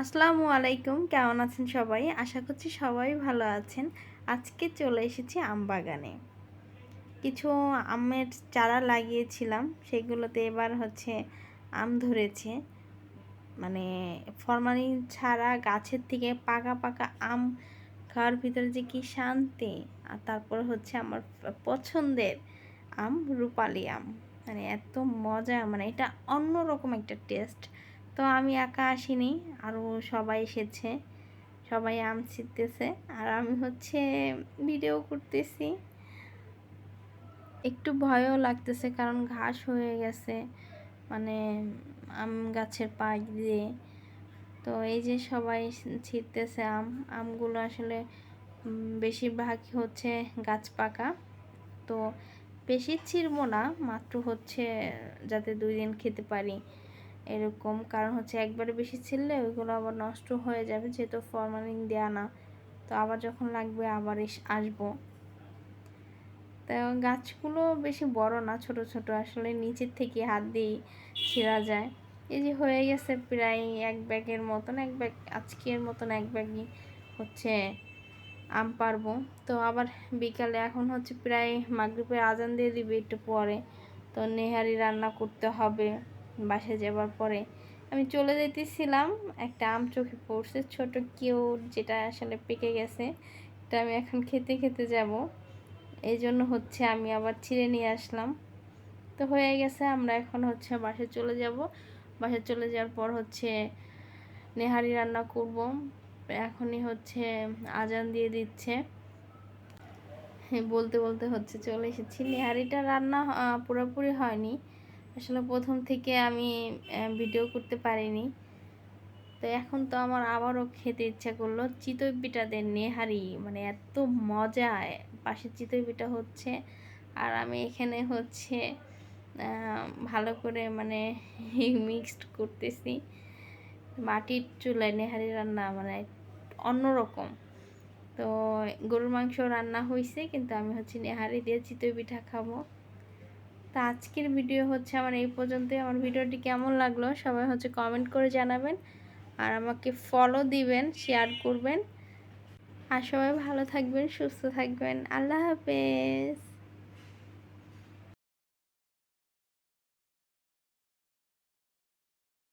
আসসালামু আলাইকুম, কেমন আছেন সবাই? আশা করছি সবাই ভালো আছেন। আজকে চলে এসেছি আম বাগানে। কিছু আমের চারা লাগিয়েছিলাম, সেগুলোতে এবার আম ধরেছে। মানে ফরমালিন ছাড়া গাছের থেকে পাকা পাকা আম খাওয়ার ভিতরে যে কি শান্তি। আর তারপর আমার পছন্দের আম, রূপালি আম। মানে এত মজা, মানে এটা অন্যরকম একটা টেস্ট। তো আমি একা আসিনি, আরও সবাই এসেছে। সবাই আম ছিঁড়তেছে আর আমি ভিডিও করতেছি। একটু ভয়ও লাগতেছে কারণ ঘাস হয়ে গেছে, মানে আম গাছের পাশ দিয়ে। তো এই যে সবাই ছিঁড়তেছে আমগুলো আসলে বেশিরভাগই গাছ পাকা। তো বেশি ছিঁড়বো না, মাত্র যাতে 2 দিন খেতে পারি এরকম। কারণ একবারে বেশি ছিঁড়লে ওইগুলো আবার নষ্ট হয়ে যাবে, যেহেতু ফরমালিন দেয়া না। তো আবার যখন লাগবে আবার আসবো। তো গাছগুলো বেশি বড় না, ছোট ছোট, আসলে নিচের থেকে হাত দিয়ে ছিঁড়া যায়। এই যে হয়ে গেছে প্রায় 1 ব্যাগের মতন, 1 ব্যাগ আজকের মতন 1 ব্যাগই আম পারবো। তো আবার বিকালে এখন প্রায় মাগরিবের আজান দিয়ে দিবে একটু পরে। তো নেহারি রান্না করতে হবে বাসায় যাবার পরে। আমি চলে যেতেছিলাম, একটা আম চোখে পড়ছে, ছোট কিউট, যেটা আসলে পেকে গেছে। এটা আমি এখন খেতে খেতে যাব, এই জন্য আমি আবার ছিঁড়ে নিয়ে আসলাম। তো হয়ে গেছে, আমরা এখন বাসায় চলে যাব। বাসায় চলে যাওয়ার পর নেহারি রান্না করব। এখনই আজান দিয়ে দিচ্ছে। বলতে বলতে চলে এসেছি। নেহারিটা রান্না পুরোপুরি হয়নি, আসলে প্রথম থেকে আমি ভিডিও করতে পারিনি। তো এখন তো আমার আবারও খেতে ইচ্ছা করলো। চিতই পিঠা দিয়ে নেহারি, মানে এত মজা। পাশে চিতই পিঠা হচ্ছে আর আমি এখানে ভালো করে মানে মিক্সড করতেছি। মাটির চুলায় নেহারি রান্না মানে অন্যরকম। তো গরুর মাংস রান্না হয়েছে, কিন্তু আমি নেহারি দিয়ে চিতই পিঠা খাবো। তো আজকের ভিডিও আমার এই পর্যন্তই। আমার ভিডিওটি কেমন লাগলো সবাই কমেন্ট করে জানাবেন, আর আমাকে ফলো দিবেন, শেয়ার করবেন। আর সবাই ভালো থাকবেন, সুস্থ থাকবেন। আল্লাহ হাফেজ।